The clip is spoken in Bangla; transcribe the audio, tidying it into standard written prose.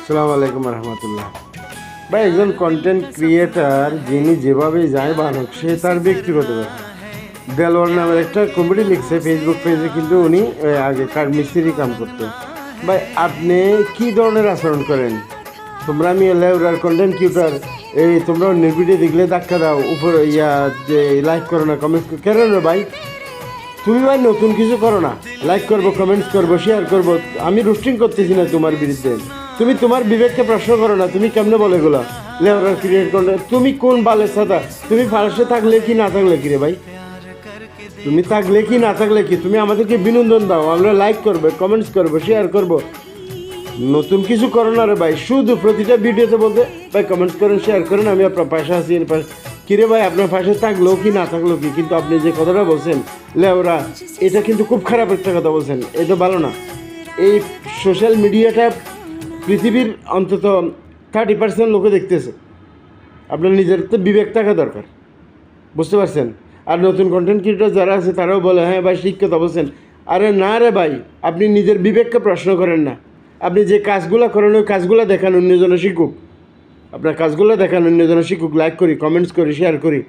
আসসালামু আলাইকুম রহমতুল্লাহ। ভাই, একজন কন্টেন্ট ক্রিয়েটার যিনি যেভাবেই যায় বানুক, সে তার ব্যক্তিগত ব্যাপার। দেলোয়ার নামের একটা কমেডি লিখছে ফেসবুক পেজে, কিন্তু উনি আগে কাঠ মিস্ত্রি কাম করতেন। ভাই, আপনি কি ধরনের আচরণ করেন? তোমরা আমি লেউরার কন্টেন্ট ক্রিয়েটার, এই তোমরা অন্যের ভিডিও দেখলে ধাক্কা দাও, উপরে যে লাইক করো না, কমেন্ট কেন রে ভাই? তুমি ভাই নতুন কিছু করো না, লাইক করবো, কমেন্টস করবো, শেয়ার করবো। আমি রোস্টিং করতেছি না তোমার বিরুদ্ধে। তুমি তোমার বিবেককে প্রশ্ন করো না, তুমি কেমনে বলে এগুলো লেবারার ক্রিয়েট করলে? তুমি কোন বালের সাদা? তুমি ফার্স্টে থাকলে কি না থাকলে কি রে ভাই? তুমি থাকলে কি না থাকলে কি? তুমি আমাদেরকে বিনোদন দাও, আমরা লাইক করবো, কমেন্টস করবো, শেয়ার করবো। নতুন কিছু করো না রে ভাই, শুধু প্রতিটা ভিডিওতে বলতে ভাই কমেন্টস করেন, শেয়ার করেন, আমি আপনার পাশে আছি। কিরে ভাই, আপনার পাশে থাকলেও কি না থাকলেও কি, কিন্তু আপনি যে কথাটা বলছেন লেওরা, এটা কিন্তু খুব খারাপ একটা কথা বলছেন, এটা ভালো না। এই সোশ্যাল মিডিয়াটা পৃথিবীর অন্তত 30% লোকে দেখতেছে। আপনার নিজের তো বিবেক থাকা দরকার, বুঝতে পারছেন? আর নতুন কন্টেন্ট ক্রিয়েটর যারা আছে তারাও বলে হ্যাঁ ভাই ঠিক কথা বলছেন। আরে না রে ভাই, আপনি নিজের বিবেককে প্রশ্ন করেন না। আপনি যে কাজগুলো করেন ওই কাজগুলো দেখান, অন্যজনে শিখুক। আপনার কাজগুলো দেখান, অন্যজনে শিখুক। লাইক করি, কমেন্টস করি, শেয়ার করি।